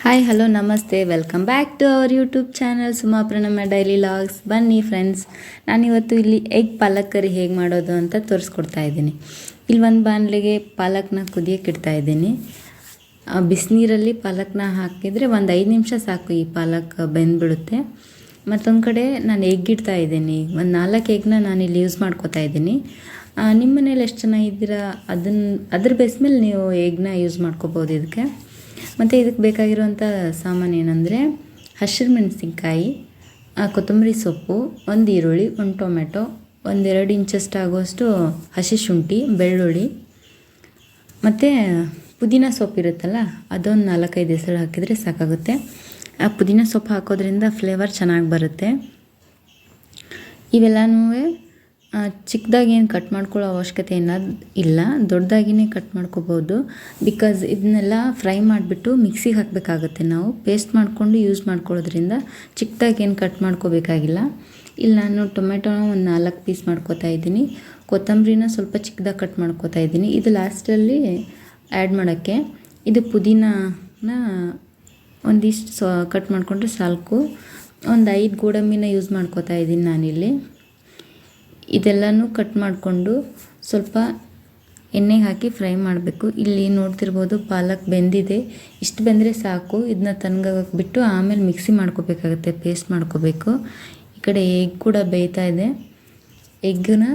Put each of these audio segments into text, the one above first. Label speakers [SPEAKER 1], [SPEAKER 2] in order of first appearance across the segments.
[SPEAKER 1] Hi hello ನಮಸ್ತೆ welcome back to our YouTube channel Suma Pranamma daily logs. ಬನ್ನಿ friends, ನಾನಿವತ್ತು ಇಲ್ಲಿ ಎಗ್ ಪಾಲಕ್ ಕರಿ ಹೇಗೆ ಮಾಡೋದು ಅಂತ ತೋರಿಸ್ಕೊಡ್ತಾ ಇದ್ದೀನಿ. ಇಲ್ಲಿ ಒಂದು ಬಾಣಲೆಗೆ ಪಾಲಕ್ನ ಕುದಿಯೋಕೆ ಇಡ್ತಾ ಇದ್ದೀನಿ. ಬಿಸಿನೀರಲ್ಲಿ ಪಾಲಕ್ನ ಹಾಕಿದರೆ ಒಂದು 5 ನಿಮಿಷ ಸಾಕು, ಈ ಪಾಲಕ್ ಬೆಂದ್ಬಿಡುತ್ತೆ. ಮತ್ತೊಂದು ಕಡೆ ನಾನು ಎಗ್ ಇಡ್ತಾ ಇದ್ದೀನಿ. ಒಂದು 4 ಎಗ್ನ ನಾನಿಲ್ಲಿ ಯೂಸ್ ಮಾಡ್ಕೋತಾ ಇದ್ದೀನಿ. ನಿಮ್ಮ ಮನೇಲಿ ಎಷ್ಟು ಜನ ಇದ್ದೀರಾ ಅದ್ರ ಬೇಸ್ ಮೇಲೆ ನೀವು ಎಗ್ನ ಯೂಸ್ ಮಾಡ್ಕೋಬೋದು ಇದಕ್ಕೆ. ಮತ್ತು ಇದಕ್ಕೆ ಬೇಕಾಗಿರುವಂಥ ಸಾಮಾನು ಏನಂದರೆ ಹಸಿರು ಮೆಣಸಿನ್ಕಾಯಿ, ಕೊತ್ತಂಬರಿ ಸೊಪ್ಪು, ಒಂದು ಈರುಳ್ಳಿ, ಒಂದು ಟೊಮೆಟೊ, 1-2 ಇಂಚಷ್ಟು ಆಗುವಷ್ಟು ಹಸಿ ಶುಂಠಿ, ಬೆಳ್ಳುಳ್ಳಿ ಮತ್ತು ಪುದೀನ ಸೊಪ್ಪು ಇರುತ್ತಲ್ಲ ಅದೊಂದು 4-5 ಎಸಳು ಹಾಕಿದರೆ ಸಾಕಾಗುತ್ತೆ. ಆ ಪುದೀನ ಸೊಪ್ಪು ಹಾಕೋದ್ರಿಂದ ಫ್ಲೇವರ್ ಚೆನ್ನಾಗಿ ಬರುತ್ತೆ. ಇವೆಲ್ಲನೂ ಚಿಕ್ಕದಾಗಿ ಏನು ಕಟ್ ಮಾಡ್ಕೊಳ್ಳೋ ಅವಶ್ಯಕತೆ ಇಲ್ಲ, ದೊಡ್ಡದಾಗಿಯೇ ಕಟ್ ಮಾಡ್ಕೋಬೋದು. ಬಿಕಾಸ್ ಇದನ್ನೆಲ್ಲ ಫ್ರೈ ಮಾಡಿಬಿಟ್ಟು ಮಿಕ್ಸಿಗೆ ಹಾಕಬೇಕಾಗುತ್ತೆ. ನಾವು ಪೇಸ್ಟ್ ಮಾಡಿಕೊಂಡು ಯೂಸ್ ಮಾಡ್ಕೊಳ್ಳೋದ್ರಿಂದ ಚಿಕ್ಕದಾಗಿ ಏನು ಕಟ್ ಮಾಡ್ಕೋಬೇಕಾಗಿಲ್ಲ. ಇಲ್ಲಿ ನಾನು ಟೊಮೆಟೊನ ಒಂದು 4 ಪೀಸ್ ಮಾಡ್ಕೋತಾ ಇದ್ದೀನಿ. ಕೊತ್ತಂಬರಿನ ಸ್ವಲ್ಪ ಚಿಕ್ಕದಾಗಿ ಕಟ್ ಮಾಡ್ಕೋತಾ ಇದ್ದೀನಿ. ಇದು ಲಾಸ್ಟಲ್ಲಿ ಆ್ಯಡ್ ಮಾಡೋಕ್ಕೆ. ಇದು ಪುದೀನನ ಒಂದಿಷ್ಟು ಕಟ್ ಮಾಡಿಕೊಂಡ್ರೆ ಸಾಕು. ಒಂದು 5 ಗೋಡಂಬಿನ ಯೂಸ್ ಮಾಡ್ಕೋತಾ ಇದ್ದೀನಿ ನಾನಿಲ್ಲಿ. ಇದೆಲ್ಲನೂ ಕಟ್ ಮಾಡಿಕೊಂಡು ಸ್ವಲ್ಪ ಎಣ್ಣೆಗೆ ಹಾಕಿ ಫ್ರೈ ಮಾಡಬೇಕು. ಇಲ್ಲಿ ನೋಡ್ತಿರ್ಬೋದು ಪಾಲಕ್ ಬೆಂದಿದೆ. ಇಷ್ಟು ಬೆಂದರೆ ಸಾಕು. ಇದನ್ನ ತಣ್ಣಗಾಗಕ್ಕೆ ಬಿಟ್ಟು ಆಮೇಲೆ ಮಿಕ್ಸಿ ಮಾಡ್ಕೋಬೇಕಾಗುತ್ತೆ, ಪೇಸ್ಟ್ ಮಾಡ್ಕೋಬೇಕು. ಈ ಕಡೆ ಎಗ್ ಕೂಡ ಬೇಯ್ತಾ ಇದೆ. ಎಗ್ಗನ್ನ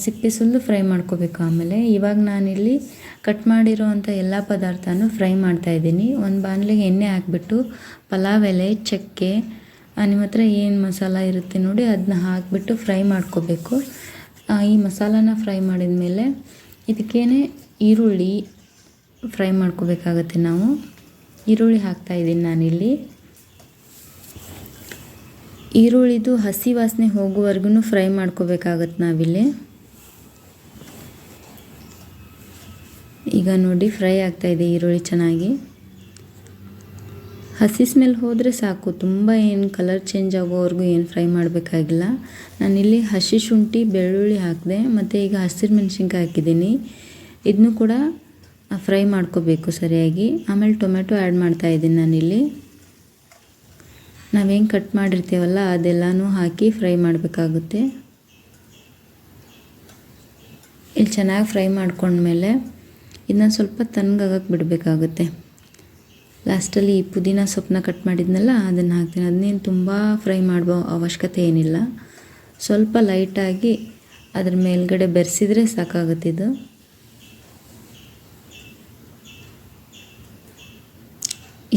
[SPEAKER 1] ಸಿಪ್ಪೆ ಸುಲಿದು ಫ್ರೈ ಮಾಡ್ಕೋಬೇಕು. ಆಮೇಲೆ ಇವಾಗ ನಾನಿಲ್ಲಿ ಕಟ್ ಮಾಡಿರೋವಂಥ ಎಲ್ಲ ಪದಾರ್ಥನೂ ಫ್ರೈ ಮಾಡ್ತಾಯಿದ್ದೀನಿ. ಒಂದು ಬಾಣಲೆಗೆ ಎಣ್ಣೆ ಹಾಕಿಬಿಟ್ಟು ಪಲಾವ್ ಎಲೆ, ಚಕ್ಕೆ, ನಿಮ್ಮ ಹತ್ರ ಏನು ಮಸಾಲ ಇರುತ್ತೆ ನೋಡಿ ಅದನ್ನ ಹಾಕಿಬಿಟ್ಟು ಫ್ರೈ ಮಾಡ್ಕೋಬೇಕು. ಈ ಮಸಾಲಾನ ಫ್ರೈ ಮಾಡಿದ ಮೇಲೆ ಇದಕ್ಕೇನೆ ಈರುಳ್ಳಿ ಫ್ರೈ ಮಾಡ್ಕೋಬೇಕಾಗತ್ತೆ. ನಾವು ಈರುಳ್ಳಿ ಹಾಕ್ತಾಯಿದ್ದೀನಿ ನಾನಿಲ್ಲಿ. ಈರುಳ್ಳಿದು ಹಸಿ ವಾಸನೆ ಹೋಗುವವರೆಗೂ ಫ್ರೈ ಮಾಡ್ಕೋಬೇಕಾಗತ್ತೆ ನಾವಿಲ್ಲಿ. ಈಗ ನೋಡಿ ಫ್ರೈ ಆಗ್ತಾಯಿದೆ ಈರುಳ್ಳಿ ಚೆನ್ನಾಗಿ. ಹಸಿ ಸ್ಮೆಲ್ ಹೋದರೆ ಸಾಕು, ತುಂಬ ಏನು ಕಲರ್ ಚೇಂಜ್ ಆಗೋವರೆಗೂ ಏನು ಫ್ರೈ ಮಾಡಬೇಕಾಗಿಲ್ಲ. ನಾನಿಲ್ಲಿ ಹಸಿ ಶುಂಠಿ, ಬೆಳ್ಳುಳ್ಳಿ ಹಾಕಿದೆ ಮತ್ತು ಈಗ ಹಸಿರು ಮೆಣಸಿನ್ಕಾಯಿ ಹಾಕಿದ್ದೀನಿ. ಇದನ್ನು ಕೂಡ ಫ್ರೈ ಮಾಡ್ಕೋಬೇಕು ಸರಿಯಾಗಿ. ಆಮೇಲೆ ಟೊಮೆಟೊ ಆ್ಯಡ್ ಮಾಡ್ತಾಯಿದ್ದೀನಿ ನಾನಿಲ್ಲಿ. ನಾವೇನು ಕಟ್ ಮಾಡಿರ್ತೀವಲ್ಲ ಅದೆಲ್ಲನೂ ಹಾಕಿ ಫ್ರೈ ಮಾಡಬೇಕಾಗುತ್ತೆ. ಇಲ್ಲಿ ಚೆನ್ನಾಗಿ ಫ್ರೈ ಮಾಡ್ಕೊಂಡ್ಮೇಲೆ ಇದನ್ನ ಸ್ವಲ್ಪ ತಣ್ಣಗಾಗಕ್ಕೆ ಬಿಡಬೇಕಾಗುತ್ತೆ. ಲಾಸ್ಟಲ್ಲಿ ಈ ಪುದೀನ ಸೊಪ್ಪನ್ನ ಕಟ್ ಮಾಡಿದ್ನಲ್ಲ ಅದನ್ನು ಹಾಕ್ತೀನಿ. ಅದನ್ನೇನು ತುಂಬ ಫ್ರೈ ಮಾಡೋ ಅವಶ್ಯಕತೆ ಏನಿಲ್ಲ. ಸ್ವಲ್ಪ ಲೈಟಾಗಿ ಅದ್ರ ಮೇಲ್ಗಡೆ ಬೆರೆಸಿದ್ರೆ ಸಾಕಾಗುತ್ತಿದ್ದು.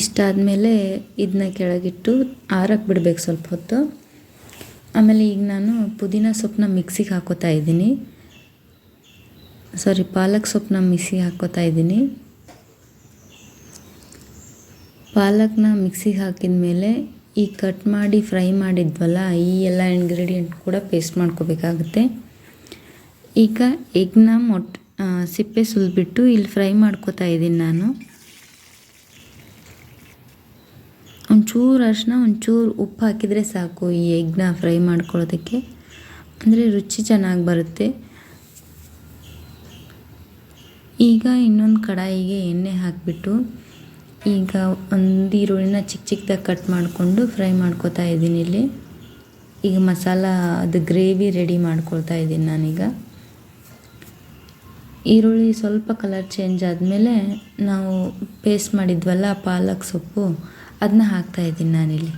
[SPEAKER 1] ಇಷ್ಟಾದಮೇಲೆ ಇದನ್ನ ಕೆಳಗಿಟ್ಟು ಆರಕ್ಕೆ ಬಿಡಬೇಕು ಸ್ವಲ್ಪ ಹೊತ್ತು. ಆಮೇಲೆ ಈಗ ನಾನು ಪುದೀನ ಸೊಪ್ಪನ್ನ ಮಿಕ್ಸಿಗೆ ಹಾಕೋತಾ ಇದ್ದೀನಿ. ಪಾಲಕ್ ಸೊಪ್ಪನ್ನ ಮಿಕ್ಸಿಗೆ ಹಾಕೋತಾ ಇದ್ದೀನಿ. ಪಾಲಕ್ನ ಮಿಕ್ಸಿಗೆ ಹಾಕಿದ ಮೇಲೆ ಈ ಕಟ್ ಮಾಡಿ ಫ್ರೈ ಮಾಡಿದ್ವಲ್ಲ ಈ ಎಲ್ಲ ಇಂಗ್ರೀಡಿಯೆಂಟ್ ಕೂಡ ಪೇಸ್ಟ್ ಮಾಡ್ಕೋಬೇಕಾಗುತ್ತೆ. ಈಗ ಎಗ್ನ ಸಿಪ್ಪೆ ಸುಲಿದ್ಬಿಟ್ಟು ಇಲ್ಲಿ ಫ್ರೈ ಮಾಡ್ಕೋತಾ ಇದ್ದೀನಿ ನಾನು. ಒಂಚೂರು ಅರಿಶಿನ, ಒಂಚೂರು ಉಪ್ಪು ಹಾಕಿದರೆ ಸಾಕು ಈ ಎಗ್ನ ಫ್ರೈ ಮಾಡ್ಕೊಳ್ಳೋದಕ್ಕೆ, ಅಂದರೆ ರುಚಿ ಚೆನ್ನಾಗಿ ಬರುತ್ತೆ. ಈಗ ಇನ್ನೊಂದು ಕಡಾಯಿಗೆ ಎಣ್ಣೆ ಹಾಕಿಬಿಟ್ಟು ಈಗ ಒಂದು ಈರುಳ್ಳಿನ ಚಿಕ್ಕದಾಗಿ ಕಟ್ ಮಾಡಿಕೊಂಡು ಫ್ರೈ ಮಾಡ್ಕೋತಾ ಇದ್ದೀನಿ ಇಲ್ಲಿ. ಈಗ ಮಸಾಲ ಅದು ಗ್ರೇವಿ ರೆಡಿ ಮಾಡ್ಕೊಳ್ತಾ ಇದ್ದೀನಿ ನಾನೀಗ. ಈರುಳ್ಳಿ ಸ್ವಲ್ಪ ಕಲರ್ ಚೇಂಜ್ ಆದಮೇಲೆ ನಾವು ಪೇಸ್ಟ್ ಮಾಡಿದ್ವಲ್ಲ ಪಾಲಕ್ ಸೊಪ್ಪು ಅದನ್ನ ಹಾಕ್ತಾಯಿದ್ದೀನಿ ನಾನಿಲ್ಲಿ.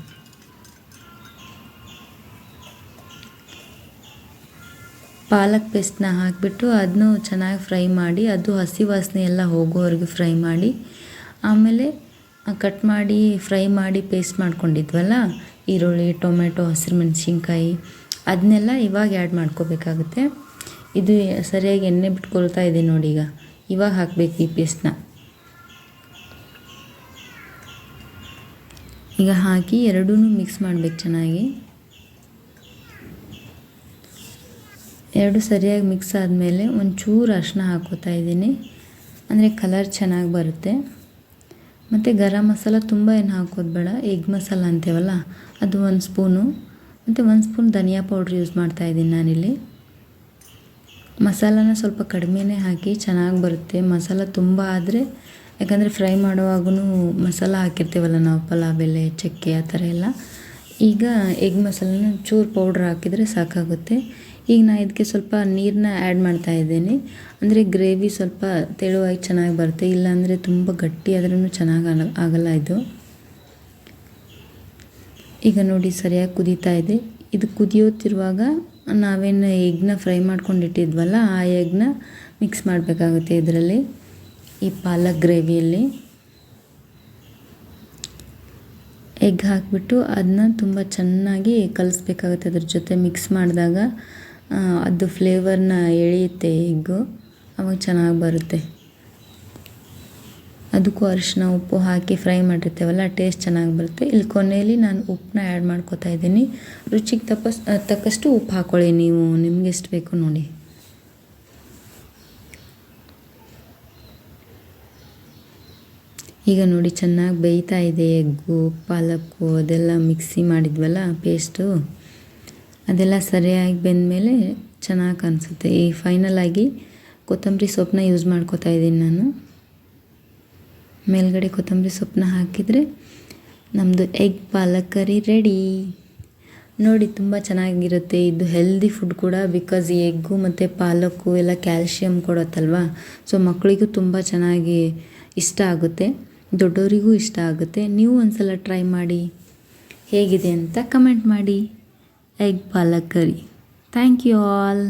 [SPEAKER 1] ಪಾಲಕ್ ಪೇಸ್ಟ್ನ ಹಾಕಿಬಿಟ್ಟು ಅದನ್ನು ಚೆನ್ನಾಗಿ ಫ್ರೈ ಮಾಡಿ, ಅದು ಹಸಿ ವಾಸನೆ ಎಲ್ಲ ಹೋಗೋವರೆಗೂ ಫ್ರೈ ಮಾಡಿ, ಆಮೇಲೆ ಕಟ್ ಮಾಡಿ ಫ್ರೈ ಮಾಡಿ ಪೇಸ್ಟ್ ಮಾಡ್ಕೊಂಡಿದ್ವಲ್ಲ ಈರುಳ್ಳಿ, ಟೊಮೆಟೊ, ಹಸಿರು ಮೆಣಸಿನ್ಕಾಯಿ ಅದನ್ನೆಲ್ಲ ಇವಾಗ ಆ್ಯಡ್ ಮಾಡ್ಕೋಬೇಕಾಗುತ್ತೆ. ಇದು ಸರಿಯಾಗಿ ಎಣ್ಣೆ ಬಿಟ್ಕೊಳ್ತಾ ಇದೆ ನೋಡಿ. ಇವಾಗ ಹಾಕಬೇಕು ಈ ಪೇಸ್ಟ್ನ. ಈಗ ಹಾಕಿ ಎರಡೂ ಮಿಕ್ಸ್ ಮಾಡಬೇಕು ಚೆನ್ನಾಗಿ. ಎರಡು ಸರಿಯಾಗಿ ಮಿಕ್ಸ್ ಆದಮೇಲೆ ಒಂಚೂರು ಅರಿಶಿನ ಹಾಕೋತಾ ಇದ್ದೀನಿ, ಅಂದರೆ ಕಲರ್ ಚೆನ್ನಾಗಿ ಬರುತ್ತೆ. ಮತ್ತು ಗರಂ ಮಸಾಲ ತುಂಬ ಏನು ಹಾಕೋದು ಬೇಡ. ಎಗ್ ಮಸಾಲ ಅಂತೀವಲ್ಲ ಅದು 1 ಸ್ಪೂನು, ಮತ್ತು 1 ಸ್ಪೂನ್ ಧನಿಯಾ ಪೌಡ್ರ್ ಯೂಸ್ ಮಾಡ್ತಾಯಿದ್ದೀನಿ ನಾನಿಲ್ಲಿ. ಮಸಾಲಾನ ಸ್ವಲ್ಪ ಕಡಿಮೆನೇ ಹಾಕಿ ಚೆನ್ನಾಗಿ ಬರುತ್ತೆ. ಮಸಾಲ ತುಂಬ ಆದರೆ ಯಾಕಂದರೆ ಫ್ರೈ ಮಾಡುವಾಗೂ ಮಸಾಲ ಹಾಕಿರ್ತೀವಲ್ಲ ನಾವು, ಪಲಾವ್ ಎಲೆ, ಚಕ್ಕೆ ಆ ಥರ ಎಲ್ಲ. ಈಗ ಎಗ್ ಮಸಾಲನ ಚೂರು ಪೌಡ್ರ್ ಹಾಕಿದರೆ ಸಾಕಾಗುತ್ತೆ. ಈಗ ನಾನು ಇದಕ್ಕೆ ಸ್ವಲ್ಪ ನೀರನ್ನ ಆ್ಯಡ್ ಮಾಡ್ತಾ ಇದ್ದೀನಿ. ಅಂದರೆ ಗ್ರೇವಿ ಸ್ವಲ್ಪ ತೆಳುವಾಗಿ ಚೆನ್ನಾಗಿ ಬರುತ್ತೆ, ಇಲ್ಲಾಂದರೆ ತುಂಬ ಗಟ್ಟಿ ಆದ್ರೂ ಚೆನ್ನಾಗಿ ಆಗಲ್ಲ ಇದು. ಈಗ ನೋಡಿ ಸರಿಯಾಗಿ ಕುದೀತಾ ಇದೆ. ಇದು ಕುದಿಯೋತಿರುವಾಗ ನಾವೇನು ಎಗ್ನ ಫ್ರೈ ಮಾಡ್ಕೊಂಡಿಟ್ಟಿದ್ವಲ್ಲ, ಆ ಎಗ್ನ ಮಿಕ್ಸ್ ಮಾಡಬೇಕಾಗುತ್ತೆ ಇದರಲ್ಲಿ, ಈ ಪಾಲಕ್ ಗ್ರೇವಿಯಲ್ಲಿ. ಎಗ್ ಹಾಕಿಬಿಟ್ಟು ಅದನ್ನ ತುಂಬ ಚೆನ್ನಾಗಿ ಕಲಿಸ್ಬೇಕಾಗುತ್ತೆ. ಅದ್ರ ಜೊತೆ ಮಿಕ್ಸ್ ಮಾಡಿದಾಗ ಅದು ಫ್ಲೇವರ್ನ ಎಳೆಯುತ್ತೆ ಎಗ್ಗು, ಅವಾಗ ಚೆನ್ನಾಗಿ ಬರುತ್ತೆ. ಅದಕ್ಕೂ ಅರಿಶಿನ ಉಪ್ಪು ಹಾಕಿ ಫ್ರೈ ಮಾಡಿರ್ತೇವಲ್ಲ, ಟೇಸ್ಟ್ ಚೆನ್ನಾಗಿ ಬರುತ್ತೆ. ಇಲ್ಲಿ ಕೊನೆಯಲ್ಲಿ ನಾನು ಉಪ್ಪನ್ನ ಆ್ಯಡ್ ಮಾಡ್ಕೋತಾ ಇದ್ದೀನಿ. ರುಚಿಗೆ ತಕ್ಕಷ್ಟು ಉಪ್ಪು ಹಾಕ್ಕೊಳ್ಳಿ ನೀವು, ನಿಮ್ಗೆ ಎಷ್ಟು ಬೇಕು ನೋಡಿ. ಈಗ ನೋಡಿ ಚೆನ್ನಾಗಿ ಬೇಯ್ತಾ ಇದೆ ಎಗ್ಗು, ಪಾಲಕ್ಕು ಅದೆಲ್ಲ ಮಿಕ್ಸಿ ಮಾಡಿದ್ವಲ್ಲ ಪೇಸ್ಟು, ಅದೆಲ್ಲ ಸರಿಯಾಗಿ ಬೆಂದಮೇಲೆ ಚೆನ್ನಾಗಿ ಕಾಣಿಸುತ್ತೆ. ಈ ಫೈನಲಾಗಿ ಕೊತ್ತಂಬರಿ ಸೊಪ್ಪನ್ನ ಯೂಸ್ ಮಾಡ್ಕೋತಾ ಇದ್ದೀನಿ ನಾನು. ಮೇಲ್ಗಡೆ ಕೊತ್ತಂಬರಿ ಸೊಪ್ಪನ್ನ ಹಾಕಿದರೆ ನಮ್ಮದು ಎಗ್ ಪಾಲಕ್ ಕರಿ ರೆಡಿ. ನೋಡಿ ತುಂಬ ಚೆನ್ನಾಗಿರುತ್ತೆ. ಇದು ಹೆಲ್ದಿ ಫುಡ್ ಕೂಡ, ಬಿಕಾಸ್ ಈ ಎಗ್ಗು ಮತ್ತು ಪಾಲಕ್ಕು ಎಲ್ಲ ಕ್ಯಾಲ್ಶಿಯಮ್ ಕೊಡುತ್ತಲ್ವ. ಸೊ ಮಕ್ಕಳಿಗೂ ತುಂಬ ಚೆನ್ನಾಗಿ ಇಷ್ಟ ಆಗುತ್ತೆ, ದೊಡ್ಡವರಿಗೂ ಇಷ್ಟ ಆಗುತ್ತೆ. ನೀವು ಒಂದ್ಸಲ ಟ್ರೈ ಮಾಡಿ, ಹೇಗಿದೆ ಅಂತ ಕಮೆಂಟ್ ಮಾಡಿ. Egg palak curry. Thank you all.